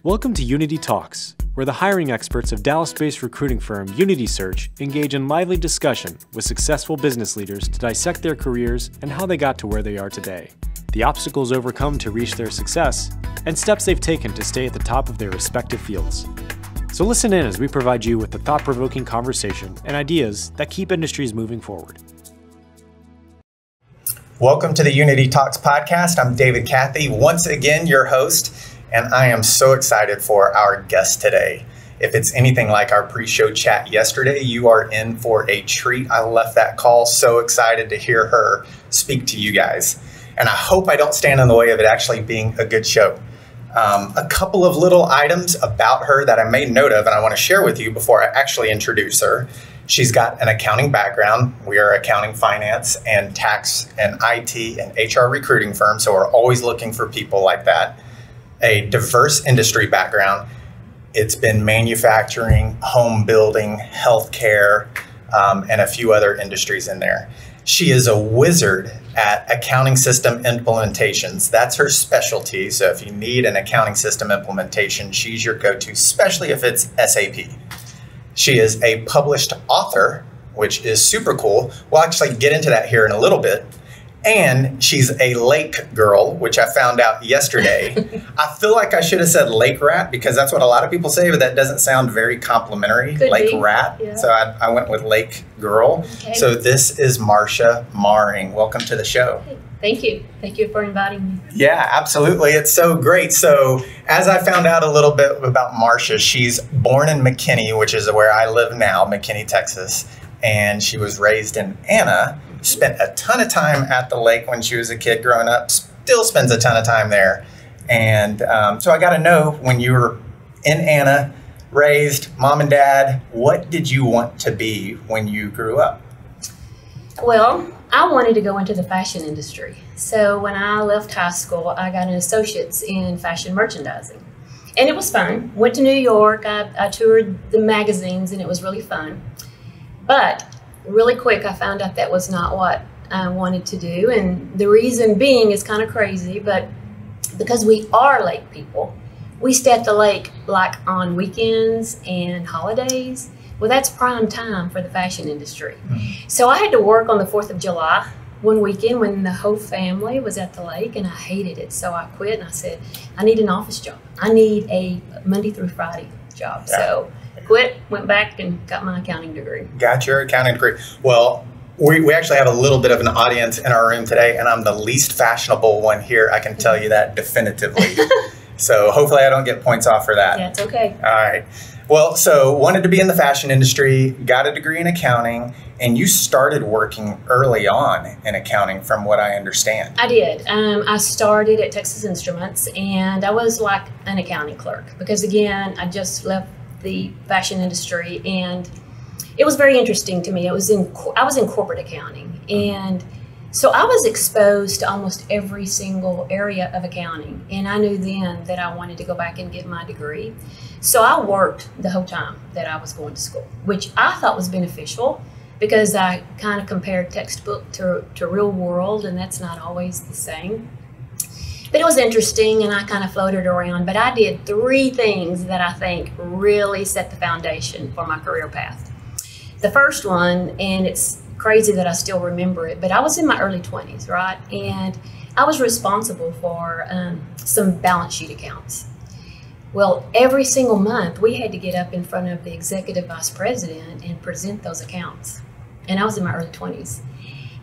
Welcome to Unity Talks, where the hiring experts of Dallas-based recruiting firm Unity Search engage in lively discussion with successful business leaders to dissect their careers and how they got to where they are today, the obstacles overcome to reach their success, and steps they've taken to stay at the top of their respective fields. So listen in as we provide you with the thought-provoking conversation and ideas that keep industries moving forward. Welcome to the Unity Talks podcast. I'm David Cathey, once again your host, and I am so excited for our guest today. If it's anything like our pre-show chat yesterday, you are in for a treat. I left that call so excited to hear her speak to you guys, and I hope I don't stand in the way of it actually being a good show. A couple of little items about her that I made note of and I want to share with you before I actually introduce her. She's got an accounting background. We are accounting, finance, and tax and IT and HR recruiting firm, so we're always looking for people like that. A diverse industry background. It's been manufacturing, home building, healthcare, and a few other industries in there. She is a wizard at accounting system implementations. That's her specialty. So if you need an accounting system implementation, she's your go-to, especially if it's SAP. She is a published author, which is super cool. We'll actually get into that here in a little bit. And she's a lake girl, which I found out yesterday. I feel like I should have said lake rat because that's what a lot of people say, but that doesn't sound very complimentary, lake rat. Yeah. So I went with lake girl. Okay. So this is Marsha Maring. Welcome to the show. Thank you. Thank you for inviting me. Yeah, absolutely. It's so great. So as I found out a little bit about Marsha, she's born in McKinney, which is where I live now, McKinney, Texas. And she was raised in Anna. Spent a ton of time at the lake when she was a kid growing up, still spends a ton of time there. And so I got to know, when you were in Anna, raised, mom and dad, what did you want to be when you grew up? Well, I wanted to go into the fashion industry. So when I left high school, I got an associate's in fashion merchandising. And it was fun. Went to New York, I toured the magazines, and it was really fun. But really quick, I found out that was not what I wanted to do. And the reason being is kind of crazy, but because we are lake people, we stay at the lake like on weekends and holidays. Well, that's prime time for the fashion industry. Mm-hmm. So I had to work on the 4th of July one weekend when the whole family was at the lake, and I hated it. So I quit and I said, I need an office job. I need a Monday through Friday job. Yeah. So quit, went back and got my accounting degree. Got your accounting degree. Well, we actually have a little bit of an audience in our room today, and I'm the least fashionable one here. I can tell you that definitively. So hopefully I don't get points off for that. Yeah, it's okay. All right. Well, so wanted to be in the fashion industry, got a degree in accounting, and you started working early on in accounting from what I understand. I did. I started at Texas Instruments, and I was like an accounting clerk because, again, I just left the fashion industry, and it was very interesting to me. I was in corporate accounting, and so I was exposed to almost every single area of accounting, and I knew then that I wanted to go back and get my degree. So I worked the whole time that I was going to school, which I thought was beneficial because I kind of compared textbook to real world, and that's not always the same. But it was interesting, and I kind of floated around. But I did 3 things that I think really set the foundation for my career path. The first one, and it's crazy that I still remember it, but I was in my early 20s, right? And I was responsible for some balance sheet accounts. Well, every single month, we had to get up in front of the executive vice president and present those accounts. And I was in my early 20s.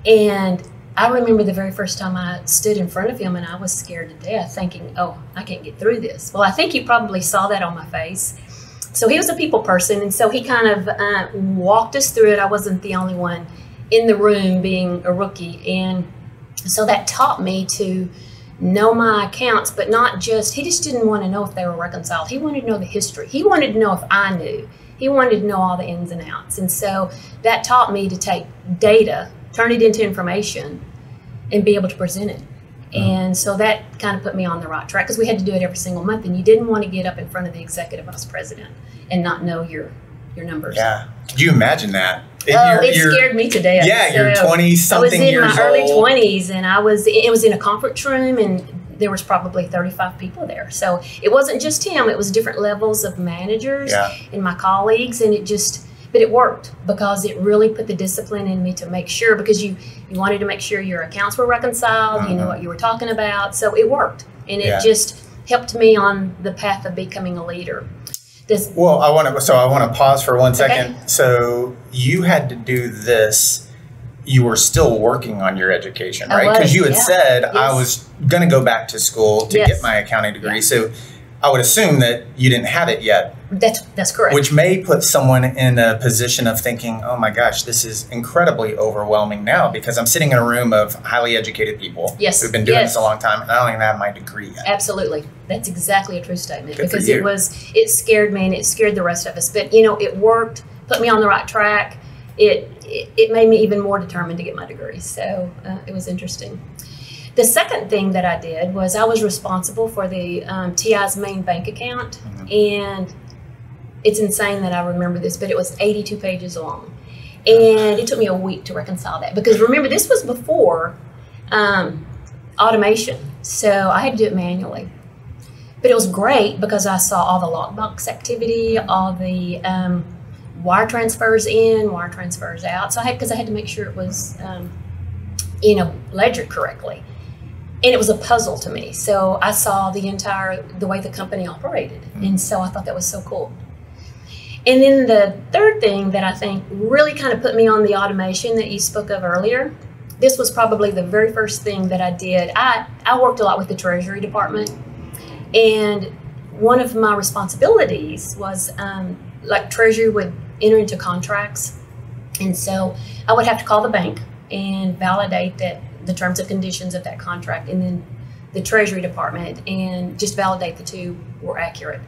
And I remember the very first time I stood in front of him, and I was scared to death, thinking, oh, I can't get through this. Well, I think he probably saw that on my face. So he was a people person, and so he kind of walked us through it. I wasn't the only one in the room being a rookie. And so that taught me to know my accounts, but not just, he just didn't want to know if they were reconciled. He wanted to know the history. He wanted to know if I knew. He wanted to know all the ins and outs. And so that taught me to take data, turn it into information, and be able to present it. And so that kind of put me on the right track because we had to do it every single month, and you didn't want to get up in front of the executive vice president and not know your numbers. Yeah. Could you imagine that? It scared me to death. Yeah, you're 20-something years old. I was in my early 20s, and it was in a conference room, and there was probably 35 people there. So it wasn't just him, it was different levels of managers and my colleagues, and but it worked because it really put the discipline in me to make sure, because you wanted to make sure your accounts were reconciled, you know what you were talking about. So it worked, and it just helped me on the path of becoming a leader. Well, I want to pause for 1 second. Okay. So you had to do this. You were still working on your education, right? Because you had said, I was going to go back to school to get my accounting degree. So I would assume that you didn't have it yet. That's correct. Which may put someone in a position of thinking, oh my gosh, this is incredibly overwhelming now, because I'm sitting in a room of highly educated people who've been doing this a long time, and I don't even have my degree yet. Absolutely. That's exactly a true statement. Because it scared me, and it scared the rest of us. But, you know, it worked, put me on the right track. It made me even more determined to get my degree. So it was interesting. The second thing that I did was I was responsible for the TI's main bank account. And it's insane that I remember this, but it was 82 pages long. And it took me a week to reconcile that. Because remember, this was before automation. So I had to do it manually. But it was great because I saw all the lockbox activity, all the wire transfers in, wire transfers out. So I had to make sure it was, ledgered correctly. And it was a puzzle to me. So I saw the way the company operated. And so I thought that was so cool. And then the third thing that I think really kind of put me on the automation that you spoke of earlier, this was probably the very first thing that I did. I worked a lot with the Treasury Department. And one of my responsibilities was, like Treasury would enter into contracts. And so I would have to call the bank and validate that the terms and conditions of that contract, and then the Treasury Department, and just validate the two were accurate.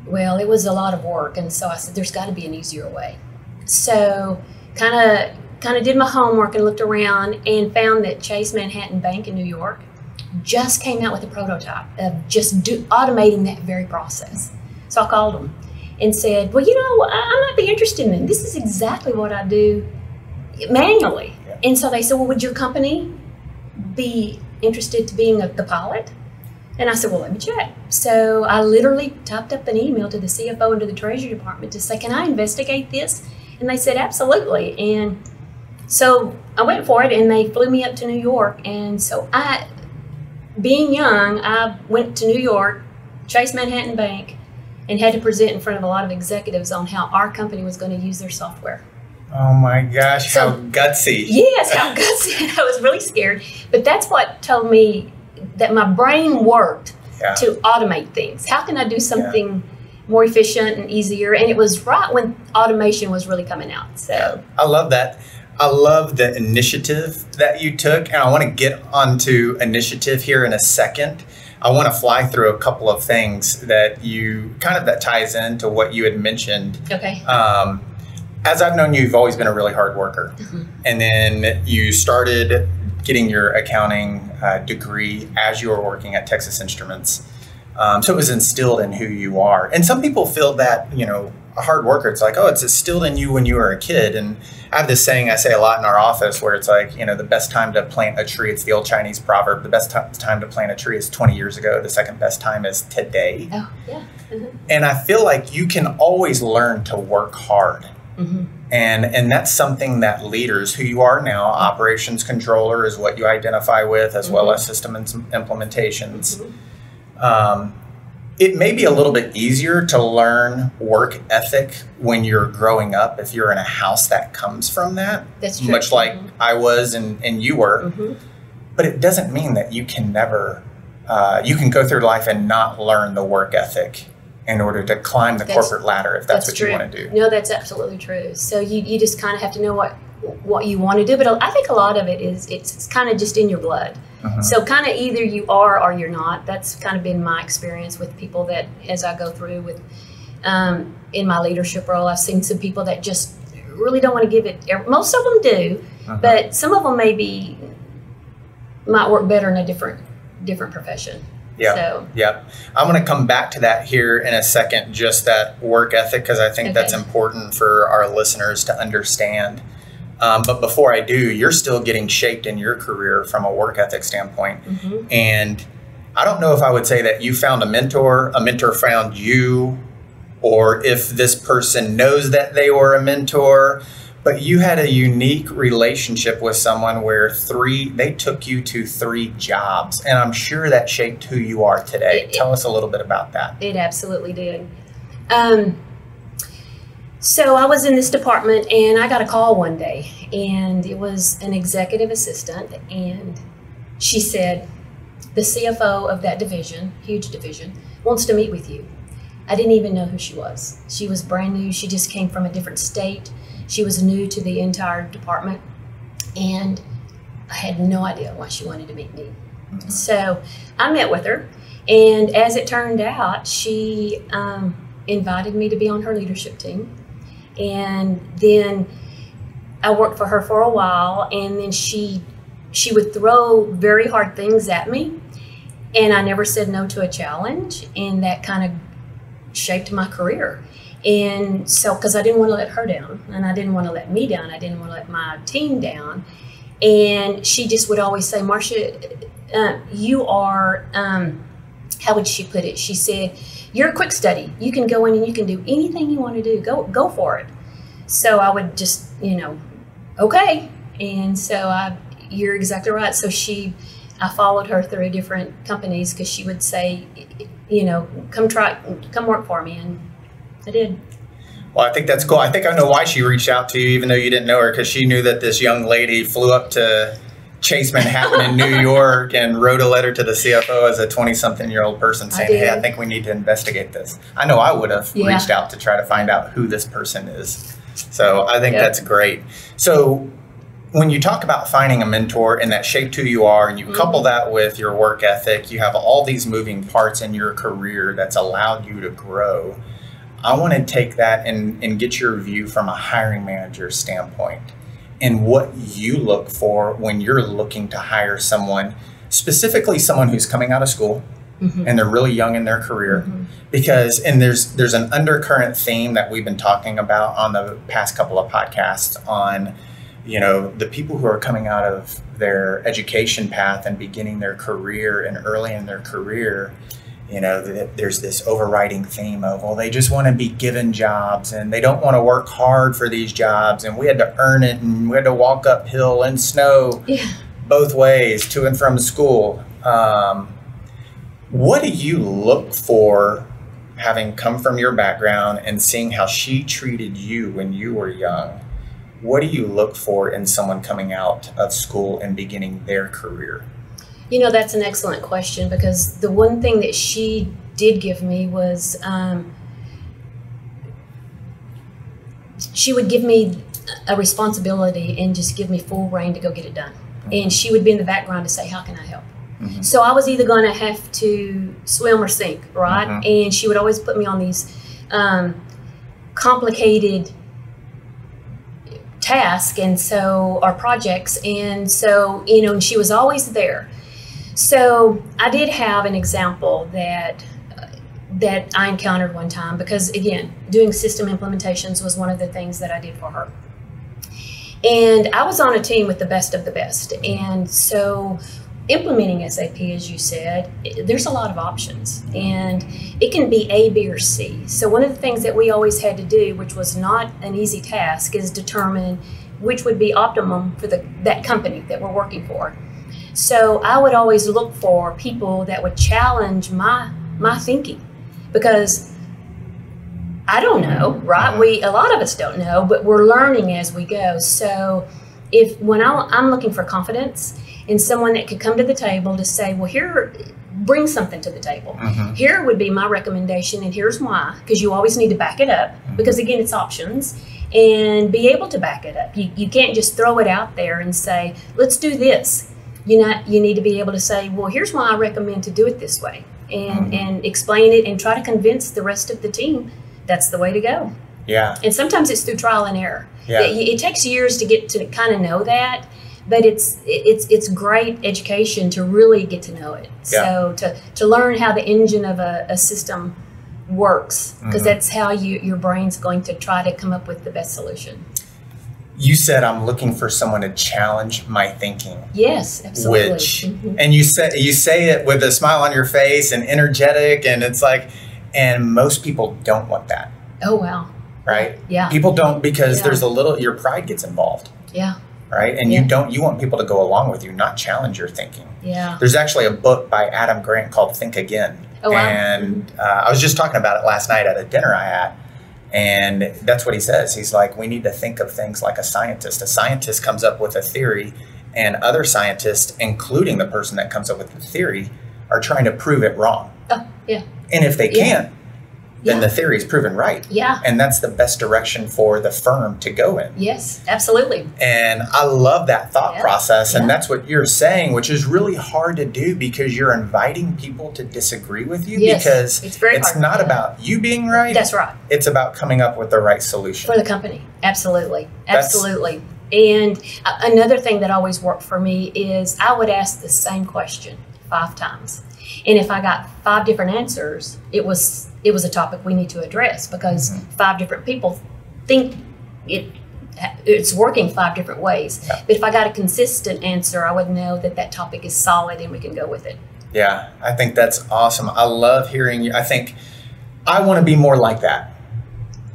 Well, it was a lot of work, and so I said, there's got to be an easier way. So kind of did my homework and looked around and found that Chase Manhattan Bank in New York just came out with a prototype of just automating that very process. So I called them and said, well, I might be interested in it. This is exactly what I do manually. And so they said, well, would your company be interested to being the pilot? And I said, well, let me check. So I literally typed up an email to the CFO and to the Treasury Department to say, can I investigate this? And they said, absolutely. And so I went for it, and they flew me up to New York. And so being young, I went to New York, Chase Manhattan Bank, and had to present in front of a lot of executives on how our company was going to use their software. Oh my gosh, how gutsy. Yes, how gutsy. I was really scared. But that's what told me that my brain worked to automate things. How can I do something more efficient and easier? And it was right when automation was really coming out. So I love that. I love the initiative that you took. And I want to get onto initiative here in a second. I want to fly through a couple of things that that ties into what you had mentioned. Okay. As I've known you, you've always been a really hard worker. And then you started getting your accounting degree as you were working at Texas Instruments. So it was instilled in who you are. And some people feel that, a hard worker, it's like, oh, it's instilled in you when you were a kid. And I have this saying I say a lot in our office where it's like, the best time to plant a tree, it's the old Chinese proverb, the best time to plant a tree is 20 years ago. The second best time is today. Oh, yeah. And I feel like you can always learn to work hard. And that's something that leaders, who you are now, operations controller is what you identify with, as well as system implementations. It may be a little bit easier to learn work ethic when you're growing up, if you're in a house that comes from that. That's true. Much like I was and you were. But it doesn't mean that you can never, you can go through life and not learn the work ethic in order to climb the corporate ladder, if that's what you want to do. No, that's absolutely true. So you just kind of have to know what you want to do. But I think a lot of it is, it's kind of just in your blood. So kind of either you are or you're not. That's kind of been my experience with people that, as I go through with, in my leadership role, I've seen some people that just really don't want to give it. Most of them do, but some of them might work better in a different profession. Yeah. I'm going to come back to that here in a second, just that work ethic, because I think that's important for our listeners to understand. But before I do, you're still getting shaped in your career from a work ethic standpoint. And I don't know if I would say that you found a mentor found you, or if this person knows that they were a mentor, but you had a unique relationship with someone where they took you to 3 jobs. And I'm sure that shaped who you are today. Tell us a little bit about that. It absolutely did. So I was in this department and I got a call one day, and it was an executive assistant, and she said, the CFO of that division, huge division, wants to meet with you. I didn't even know who she was. She was brand new. She just came from a different state. She was new to the entire department, and I had no idea why she wanted to meet me. So I met with her, and as it turned out, she invited me to be on her leadership team. And then I worked for her for a while, and then she would throw very hard things at me, and I never said no to a challenge, and that kind of shaped my career. And so, because I didn't want to let her down, and I didn't want to let me down, I didn't want to let my team down. And she just would always say, Marsha, you are, how would she put it? She said, you're a quick study. You can go in and you can do anything you want to do. Go for it. So I would just, okay. And so you're exactly right. So I followed her through different companies because she would say, come work for me. And I did. Well, I think that's cool. I think I know why she reached out to you, even though you didn't know her, because she knew that this young lady flew up to Chase Manhattan in New York and wrote a letter to the CFO as a 20-something-year-old person saying, hey, I think we need to investigate this. I know I would have reached out to try to find out who this person is. So I think that's great. So when you talk about finding a mentor and that shaped who you are, and you couple that with your work ethic, you have all these moving parts in your career that's allowed you to grow. I want to take that and get your view from a hiring manager standpoint and what you look for when you're looking to hire someone, specifically someone who's coming out of school and they're really young in their career. Because, and there's an undercurrent theme that we've been talking about on the past couple of podcasts on, the people who are coming out of their education path and beginning their career and early in their career. There's this overriding theme of, well, they just want to be given jobs and they don't want to work hard for these jobs. And we had to earn it, and we had to walk uphill in snow both ways to and from school. What do you look for, having come from your background and seeing how she treated you when you were young? What do you look for in someone coming out of school and beginning their career? That's an excellent question, because the one thing that she did give me was she would give me a responsibility and just give me full reign to go get it done. And she would be in the background to say, how can I help? So I was either going to have to swim or sink, right? And she would always put me on these complicated tasks, and so our projects. And so, and she was always there. So I did have an example that I encountered one time, because again, doing system implementations was one of the things that I did for her. And I was on a team with the best of the best. And so implementing SAP, as you said, there's a lot of options, and it can be A, B, or C. So one of the things that we always had to do, which was not an easy task, is determine which would be optimum for that company that we're working for. So I would always look for people that would challenge my thinking, because I don't know, right? A lot of us don't know, but we're learning as we go. So when I'm looking for confidence in someone that could come to the table to say, well, here, bring something to the table. Here would be my recommendation, and here's why, because you always need to back it up, because again, it's options, and be able to back it up. You can't just throw it out there and say, let's do this. You need to be able to say, well, here's why I recommend to do it this way, and explain it and try to convince the rest of the team that's the way to go. Yeah. And sometimes it's through trial and error. Yeah. It takes years to get to kind of know that, but it's great education to really get to know it. Yeah. So to learn how the engine of a system works, because that's how your brain's going to try to come up with the best solution. you said, I'm looking for someone to challenge my thinking. Yes, absolutely. Which, and you say it with a smile on your face and energetic, and it's like, and most people don't want that. Oh, wow. Right? Yeah. People don't, because there's your pride gets involved. Yeah. Right? And you want people to go along with you, not challenge your thinking. Yeah. There's actually a book by Adam Grant called Think Again. Oh, wow. And I was just talking about it last night at a dinner I had. And that's what he says. He's like, we need to think of things like a scientist. A scientist comes up with a theory, and other scientists, including the person that comes up with the theory, are trying to prove it wrong. Oh, yeah. And if they can't, then the theory is proven right. Yeah. And that's the best direction for the firm to go in. Yes, absolutely. And I love that thought process. And that's what you're saying, which is really hard to do, because you're inviting people to disagree with you, because it's not about you being right. That's right. It's about coming up with the right solution. For the company. Absolutely. Absolutely. And another thing that always worked for me is I would ask the same question 5 times. And if I got 5 different answers, it was a topic we need to address, because 5 different people think it's working 5 different ways. Yeah. But if I got a consistent answer, I would know that topic is solid and we can go with it. Yeah, I think that's awesome. I love hearing you. I think I want to be more like that.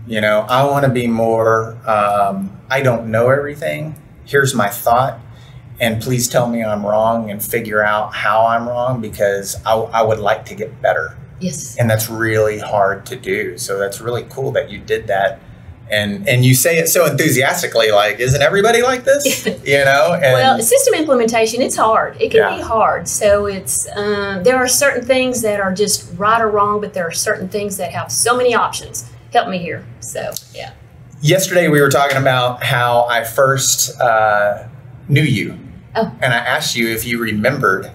You know, I want to be more, I don't know everything. Here's my thought. And please tell me I'm wrong and figure out how I'm wrong, because I would like to get better. Yes. And that's really hard to do. So that's really cool that you did that. And you say it so enthusiastically, like, isn't everybody like this? You know? And well, system implementation, it's hard. It can be hard. So it's there are certain things that are just right or wrong, but there are certain things that have so many options. Help me here. So, yeah. Yesterday we were talking about how I first knew you. Oh. And I asked you if you remembered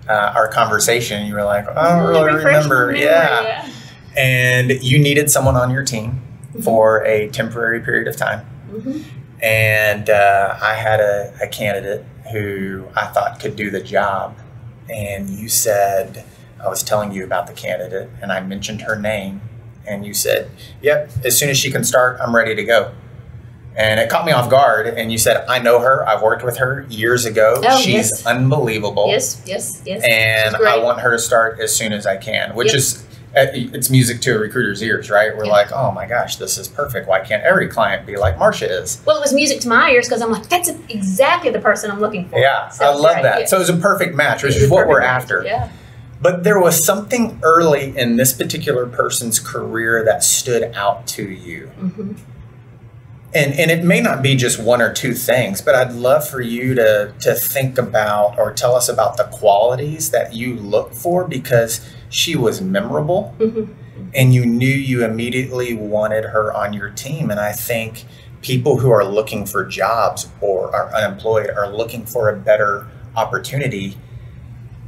our conversation. You were like, I don't really remember. Yeah. And you needed someone on your team for a temporary period of time. And I had a candidate who I thought could do the job. And you said, I was telling you about the candidate, and I mentioned her name. And you said, yep, as soon as she can start, I'm ready to go. And it caught me off guard. And you said, I know her. I've worked with her years ago. Oh, She's unbelievable. Yes. And I want her to start as soon as I can, which is, it's music to a recruiter's ears, right? We're like, oh my gosh, this is perfect. Why can't every client be like Marsha is? Well, it was music to my ears, because I'm like, that's exactly the person I'm looking for. Yeah, so I love that. Yeah. So it was a perfect match, which is what we're after. Yeah. But there was something early in this particular person's career that stood out to you. And it may not be just 1 or 2 things, but I'd love for you to think about or tell us about the qualities that you look for, because she was memorable and you knew you immediately wanted her on your team. And I think people who are looking for jobs or are unemployed are looking for a better opportunity.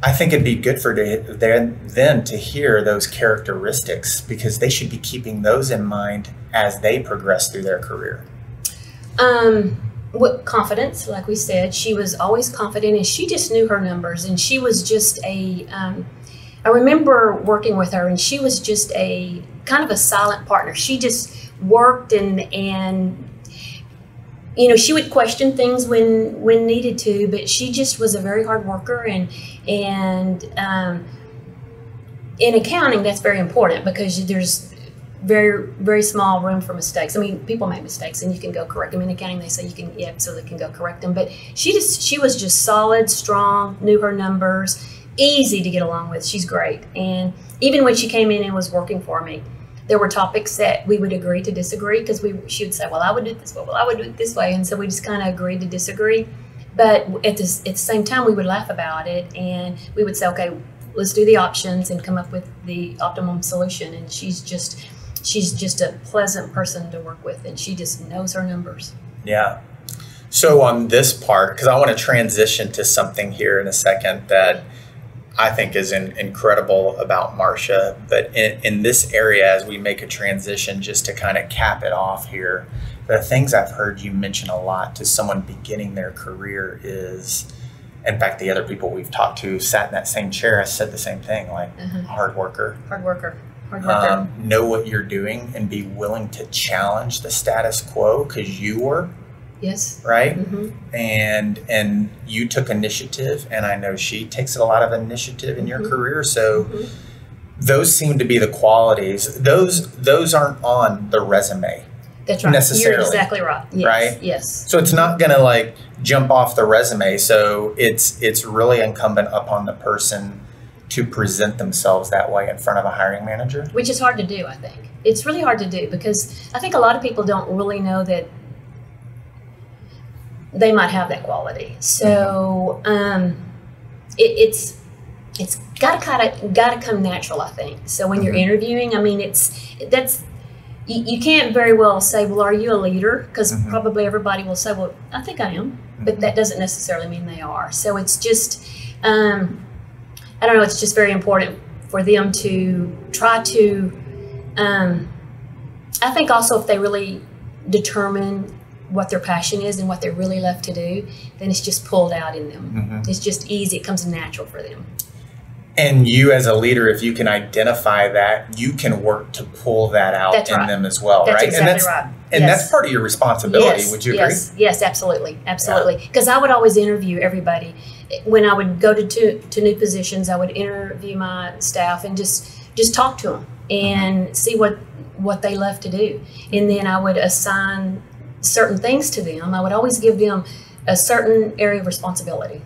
I think it'd be good for them to hear those characteristics, because they should be keeping those in mind as they progress through their career. What confidence, like we said, she was always confident, and she just knew her numbers, and she was just I remember working with her, and she was just a kind of a silent partner. She just worked and you know, she would question things when needed to, but she just was a very hard worker, and in accounting, that's very important, because there's very, very small room for mistakes. I mean, people make mistakes and you can go correct them. In accounting, they say you can, so they can go correct them. But she was just solid, strong, knew her numbers, easy to get along with. She's great. And even when she came in and was working for me, there were topics that we would agree to disagree, because she would say, well, I would do it this way. Well, I would do it this way. And so we just kind of agreed to disagree. But at the same time, we would laugh about it, and we would say, okay, let's do the options and come up with the optimum solution. And she's just a pleasant person to work with, and she just knows her numbers. Yeah. So on this part, because I want to transition to something here in a second that I think is incredible about Marsha, but in this area, as we make a transition, just to kind of cap it off here, the things I've heard you mention a lot to someone beginning their career is, in fact, the other people we've talked to sat in that same chair has said the same thing, like hard worker. Know what you're doing and be willing to challenge the status quo, because you were Yes. Right? Mm-hmm. And you took initiative, and I know she takes a lot of initiative in your career. So those seem to be the qualities. Those aren't on the resume. That's right. Necessarily. You're exactly right. Yes. Right? Yes. So it's not going to like jump off the resume. So it's really incumbent upon the person to present themselves that way in front of a hiring manager. Which is hard to do, I think. It's really hard to do because I think a lot of people don't really know that they might have that quality. So it's got to come natural, I think. So when you're interviewing, I mean, you can't very well say, well, are you a leader? Because probably everybody will say, well, I think I am, but that doesn't necessarily mean they are. So it's just, I don't know, it's just very important for them to try to, I think also if they really determine what their passion is and what they're really left to do, then it's just pulled out in them. It's just easy, it comes natural for them. And you as a leader, if you can identify that, you can work to pull that out them as well, that's right? Exactly right. And that's part of your responsibility, would you agree? Yes, absolutely. Absolutely. Because I would always interview everybody. When I would go to new positions, I would interview my staff and just talk to them and see what they love to do. And then I would assign certain things to them. I would always give them a certain area of responsibility.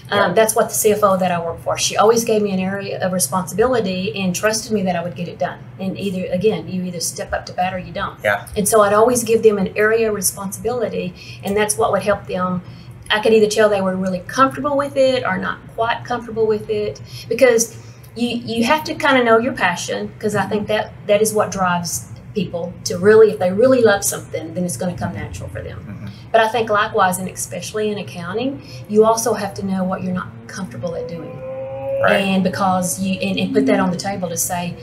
That's what the CFO that I work for, she always gave me an area of responsibility and trusted me that I would get it done. And you either step up to bat or you don't. Yeah. And so I'd always give them an area of responsibility, and that's what would help them. I could either tell they were really comfortable with it or not quite comfortable with it, because you have to kind of know your passion, because I think that is what drives people to really, if they really love something, then it's going to come natural for them. But I think likewise, and especially in accounting, you also have to know what you're not comfortable at doing. Right. And because and put that on the table to say,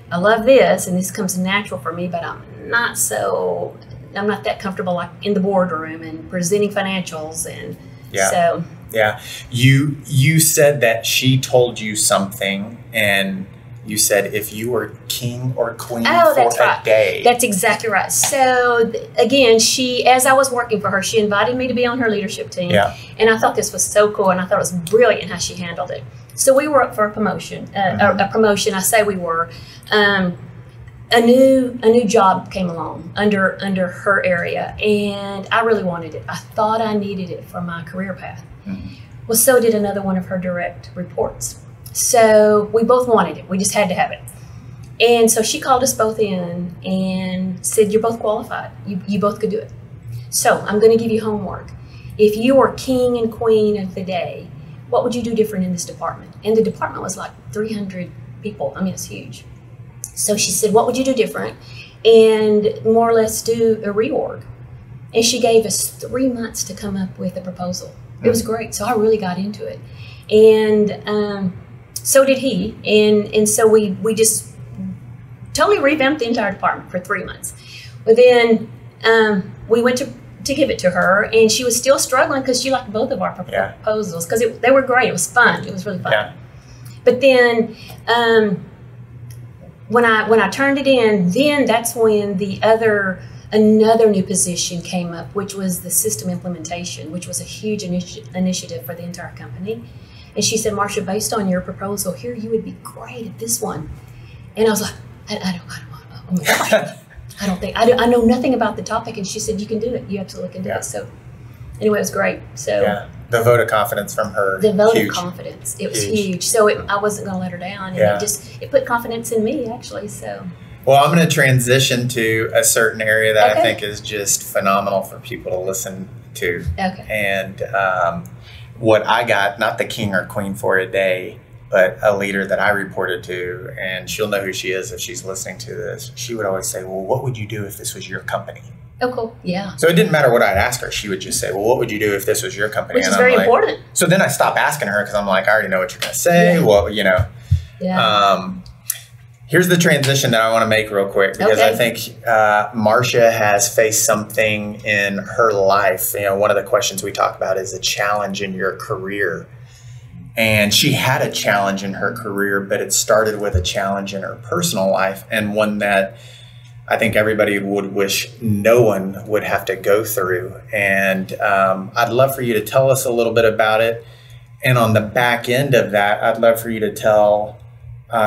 I love this and this comes natural for me, but I'm not that comfortable like in the boardroom and presenting financials. And so. Yeah. You said that she told you something, and you said if you were king or queen for a day. That's exactly right. So again, as I was working for her, she invited me to be on her leadership team. Yeah. And I thought this was so cool, and I thought it was brilliant how she handled it. So we were up for a promotion. A promotion. I say we were. A new job came along under her area, and I really wanted it. I thought I needed it for my career path. Well, so did another one of her direct reports. So we both wanted it. We just had to have it. And so she called us both in and said, you're both qualified. You both could do it. So I'm going to give you homework. If you were king and queen of the day, what would you do different in this department? And the department was like 300 people. I mean, it's huge. So she said, what would you do different? And more or less do a reorg. And she gave us 3 months to come up with a proposal. It was great. So I really got into it. And so did he. And so we just totally revamped the entire department for 3 months. But then we went to give it to her, and she was still struggling because she liked both of our proposals, because they were great. It was fun. It was really fun. Yeah. But then when I turned it in, then that's when another new position came up, which was the system implementation, which was a huge initiative for the entire company. And she said, Marsha, based on your proposal here, you would be great at this one. And I was like, I don't, oh my gosh, I know nothing about the topic. And she said, you can do it. You absolutely can do it. So anyway, it was great. So the vote of confidence from her. The vote of confidence. It was huge. So I wasn't going to let her down. And it put confidence in me, actually. So. Well, I'm going to transition to a certain area that I think is just phenomenal for people to listen to. Okay. And what I got, not the king or queen for a day, but a leader that I reported to, and she'll know who she is if she's listening to this. She would always say, well, what would you do if this was your company? Oh, cool. Yeah. So it didn't matter what I'd ask her. She would just say, well, what would you do if this was your company? Which is very important. So then I stopped asking her, because I'm like, I already know what you're going to say. Yeah. Well, here's the transition that I want to make real quick, because I think Marsha has faced something in her life. One of the questions we talk about is a challenge in your career. And she had a challenge in her career, but it started with a challenge in her personal life, and one that I think everybody would wish no one would have to go through. And I'd love for you to tell us a little bit about it. And on the back end of that, I'd love for you to tell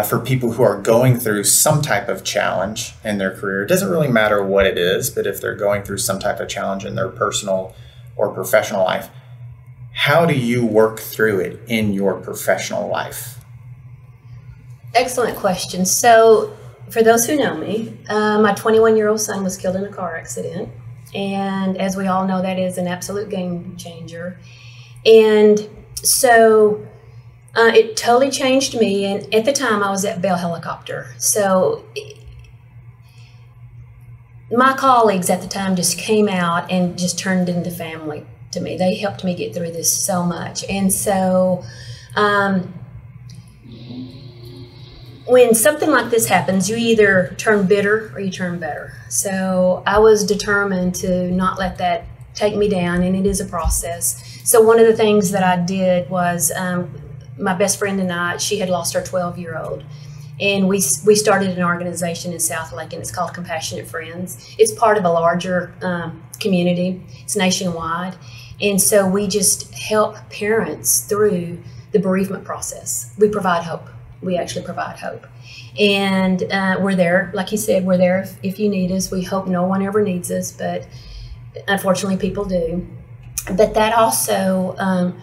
for people who are going through some type of challenge in their career. It doesn't really matter what it is, but if they're going through some type of challenge in their personal or professional life, how do you work through it in your professional life? Excellent question. So for those who know me, my 21-year-old son was killed in a car accident. And as we all know, that is an absolute game changer. And so it totally changed me. And at the time, I was at Bell Helicopter. So my colleagues at the time just came out and just turned into family to me. They helped me get through this so much. And so when something like this happens, you either turn bitter or you turn better. So I was determined to not let that take me down, and it is a process. So one of the things that I did was my best friend and I, she had lost her 12-year-old. And we started an organization in South Lake, and it's called Compassionate Friends. It's part of a larger community. It's nationwide. And so we just help parents through the bereavement process. We provide hope. We actually provide hope. And we're there, like you said, we're there if you need us. We hope no one ever needs us, but unfortunately people do. But that also,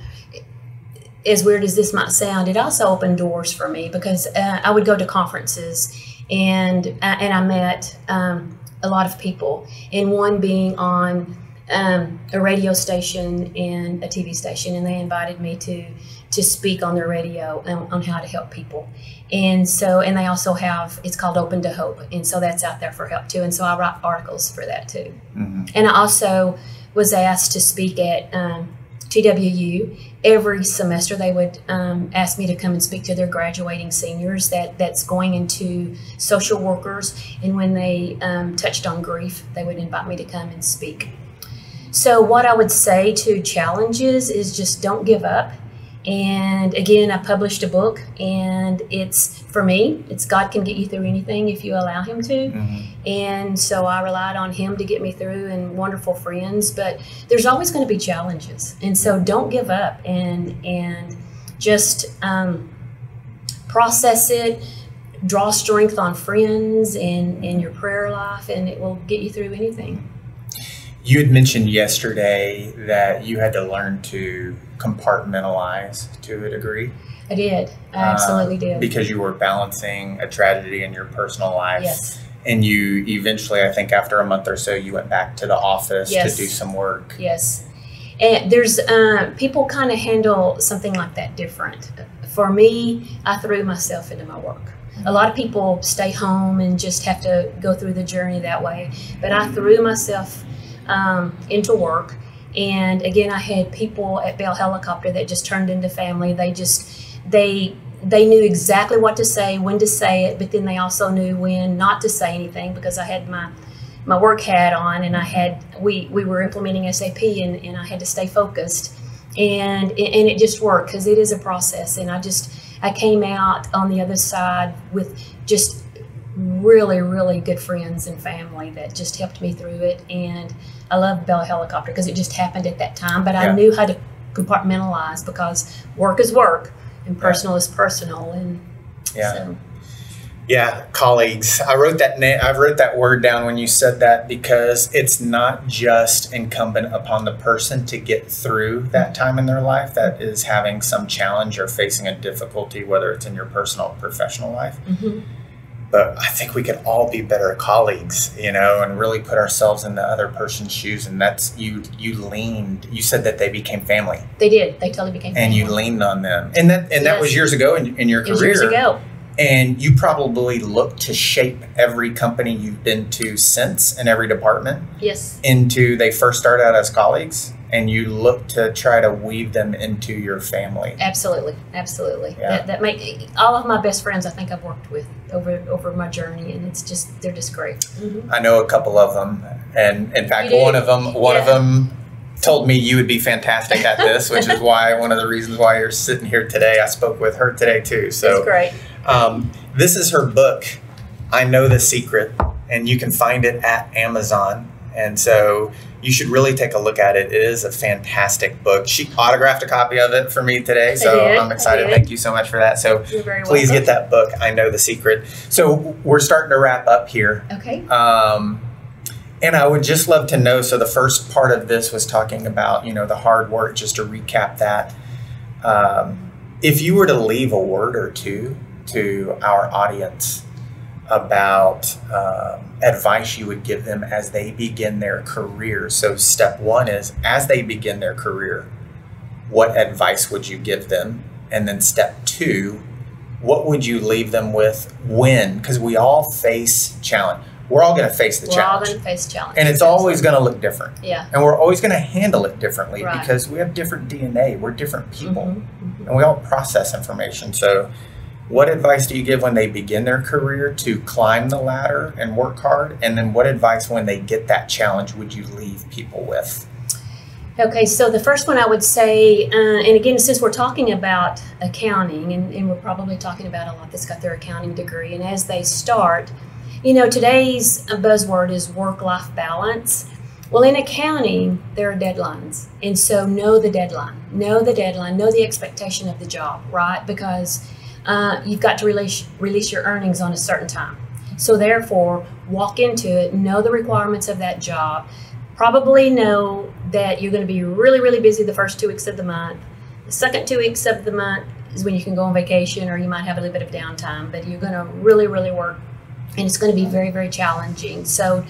as weird as this might sound, it also opened doors for me, because I would go to conferences and I met a lot of people, and one being on a radio station and a TV station, and they invited me to speak on their radio on how to help people. And so, and they also have, it's called Open to Hope. And so that's out there for help too. And so I write articles for that too. Mm-hmm. And I also was asked to speak at TWU. Every semester they would ask me to come and speak to their graduating seniors that's going into social workers. And when they touched on grief, they would invite me to come and speak. So what I would say to challenges is just don't give up. And again, I published a book, and it's, for me, it's God can get you through anything if you allow him to. Mm-hmm. And so I relied on him to get me through, and wonderful friends, but there's always going to be challenges. And so don't give up, and just process it, draw strength on friends and in your prayer life, and it will get you through anything. You had mentioned yesterday that you had to learn to compartmentalize to a degree. I did. I absolutely did. Because you were balancing a tragedy in your personal life. Yes. And you eventually, I think after a month or so, you went back to the office yes. to do some work. Yes. And there's, people kind of handle something like that different. For me, I threw myself into my work. Mm-hmm. A lot of people stay home and just have to go through the journey that way. But I threw myself into work. And again, I had people at Bell Helicopter that just turned into family. They knew exactly what to say, when to say it, but then they also knew when not to say anything, because I had my work hat on, and we were implementing SAP, and I had to stay focused. And it just worked, because it is a process. And I came out on the other side with just really, really good friends and family that just helped me through it. And I love Bell Helicopter because it just happened at that time, but I knew how to compartmentalize, because work is work and personal is personal. And so. Yeah, colleagues. I wrote that word down when you said that, because it's not just incumbent upon the person to get through that time in their life that is having some challenge or facing a difficulty, whether it's in your personal or professional life. Mm-hmm. But I think we could all be better colleagues, and really put ourselves in the other person's shoes. And that's, you said that they became family. They did. They totally became family. And you leaned on them. And that was years ago in your career. Years ago. And you probably looked to shape every company you've been to since, in every department. Yes. They first started out as colleagues, and you look to try to weave them into your family. Absolutely, absolutely. Yeah. That make all of my best friends I think I've worked with over my journey, and they're just great. Mm-hmm. I know a couple of them, and in fact, one of them told me you would be fantastic at this, which is why one of the reasons why you're sitting here today. I spoke with her today too. So that's great. This is her book, I Know the Secret. and you can find it at Amazon. And so you should really take a look at it. It is a fantastic book. She autographed a copy of it for me today, so I'm excited. Thank you so much for that. So please get that book, I Know the Secret. So we're starting to wrap up here. Okay. And I would just love to know, so the first part of this was talking about, the hard work, just to recap that. If you were to leave a word or two to our audience about advice you would give them as they begin their career. So step one is, as they begin their career, what advice would you give them? And then step two, what would you leave them with when? Because we all face challenge. We're all going to face the challenge. We're all going to face challenge. And it's always going to look different. Yeah. And we're always going to handle it differently because we have different DNA. We're different people. And we all process information. So what advice do you give when they begin their career to climb the ladder and work hard? And then what advice when they get that challenge would you leave people with? Okay, so the first one I would say, and again, since we're talking about accounting, and we're probably talking about a lot that's got their accounting degree, and as they start, today's buzzword is work-life balance. Well, in accounting, there are deadlines. And so know the deadline, know the expectation of the job, right? Because you've got to release your earnings on a certain time. So therefore, walk into it, know the requirements of that job, probably know that you're going to be really, really busy the first 2 weeks of the month. The second 2 weeks of the month is when you can go on vacation, or you might have a little bit of downtime, but you're going to really, really work, and it's going to be very, very challenging. So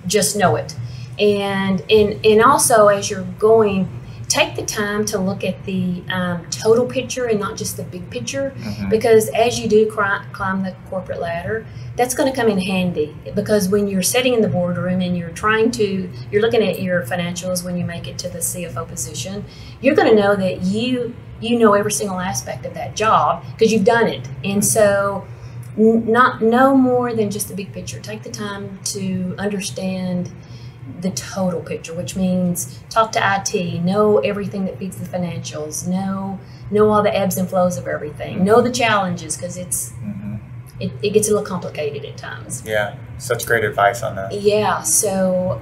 just know it. And also, as you're going, take the time to look at the total picture and not just the big picture, because as you do climb the corporate ladder, that's going to come in handy. Because when you're sitting in the boardroom and you're looking at your financials when you make it to the CFO position, you're going to know that you know every single aspect of that job because you've done it. And so not no more than just the big picture. Take the time to understand the total picture, which means talk to IT, know everything that feeds the financials, know all the ebbs and flows of everything, know the challenges, because it gets a little complicated at times. Yeah, such great advice on that. Yeah, so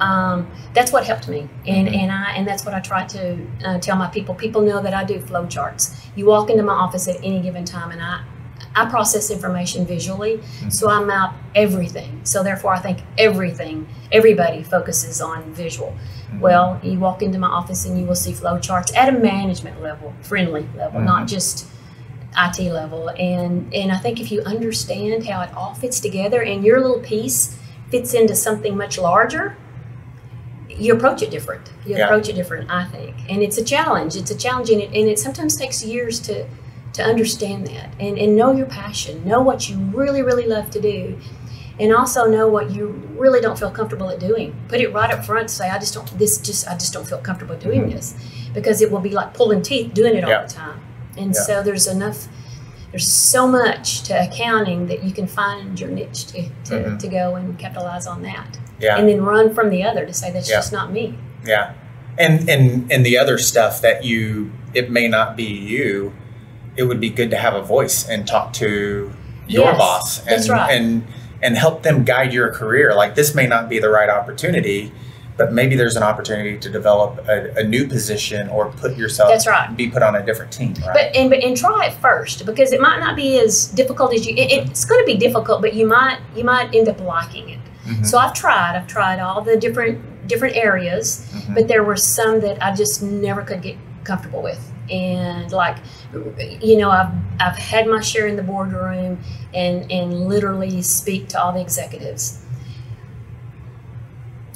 that's what helped me, and that's what I try to tell my people. People know that I do flow charts. You walk into my office at any given time, and I process information visually, so I map everything. So therefore, I think everybody focuses on visual. Well, you walk into my office and you will see flow charts at a management level, friendly level, not just IT level. And I think if you understand how it all fits together and your little piece fits into something much larger, you approach it different. I think. And it's a challenge. It's a challenge, and it sometimes takes years to understand that and know your passion, know what you really, really love to do, and also know what you really don't feel comfortable at doing. Put it right up front. Say, I just don't feel comfortable doing this, because it will be like pulling teeth doing it all the time. And so there's so much to accounting that you can find your niche to go and capitalize on that. And then run from the other to say, that's just not me. Yeah. And the other stuff that it may not be you, it would be good to have a voice and talk to your boss and help them guide your career. Like, this may not be the right opportunity, but maybe there's an opportunity to develop a new position or put yourself, be put on a different team. Right? But try it first, because it might not be as difficult as it's going to be difficult, but you might end up liking it. So I've tried all the different areas, but there were some that I just never could get comfortable with. And I've had my share in the boardroom and literally speak to all the executives.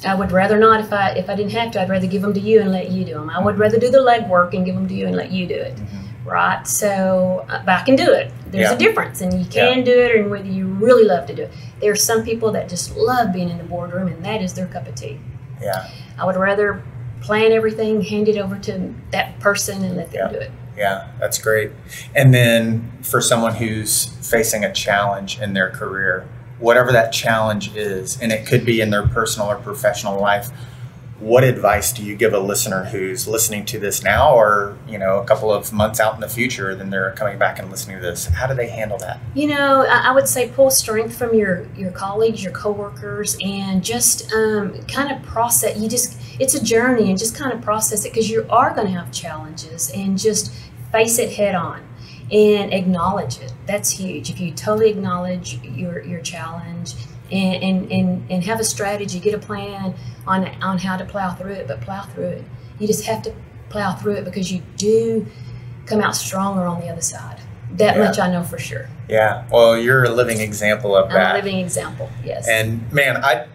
I would rather not, if I didn't have to. I'd rather give them to you and let you do them. I would rather do the legwork and give them to you and let you do it, right? So, but I can do it. There's a difference, and you can do it, and whether you really love to do it. There are some people that just love being in the boardroom, and that is their cup of tea. Yeah. I would rather plan everything, hand it over to that person, and let them do it. Yeah, that's great. And then for someone who's facing a challenge in their career, whatever that challenge is, and it could be in their personal or professional life, what advice do you give a listener who's listening to this now, or, a couple of months out in the future, then they're coming back and listening to this? How do they handle that? I would say pull strength from your colleagues, your coworkers, and just kind of process. It's a journey, and just kind of process it, because you are going to have challenges, and just face it head on and acknowledge it. That's huge. If you totally acknowledge your challenge and have a strategy, get a plan on how to plow through it, but plow through it. You just have to plow through it, because you do come out stronger on the other side. That much I know for sure. Yeah. Well, you're a living example of that. I'm a living example, yes. And man, I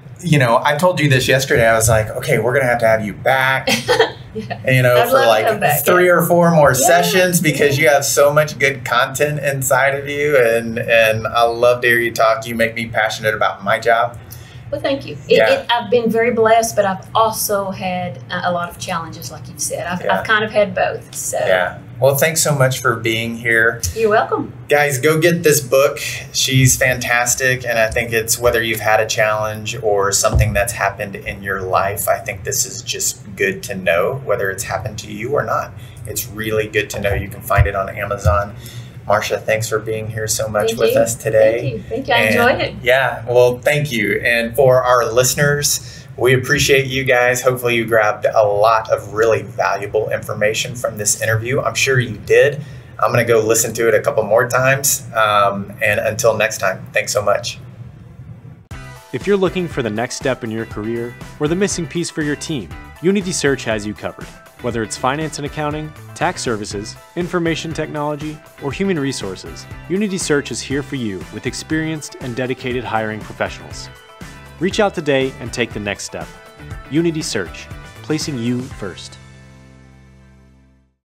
told you this yesterday. I was like, okay, we're going to have you back, for like 3 or 4 more sessions, because you have so much good content inside of you. And I love to hear you talk. You make me passionate about my job. Well, thank you. I've been very blessed, but I've also had a lot of challenges, like you've said. I've kind of had both. So. Yeah. Well, thanks so much for being here. You're welcome. Guys, go get this book. She's fantastic. And I think it's, whether you've had a challenge or something that's happened in your life, I think this is just good to know, whether it's happened to you or not. It's really good to know. You can find it on Amazon. Marsha, thanks for being here so much with us today. Thank you. I enjoyed it. Yeah, well, thank you. And for our listeners, we appreciate you guys. Hopefully you grabbed a lot of really valuable information from this interview. I'm sure you did. I'm going to go listen to it a couple more times. And until next time, thanks so much. If you're looking for the next step in your career or the missing piece for your team, Unity Search has you covered. Whether it's finance and accounting, tax services, information technology, or human resources, Unity Search is here for you with experienced and dedicated hiring professionals. Reach out today and take the next step. Unity Search, placing you first.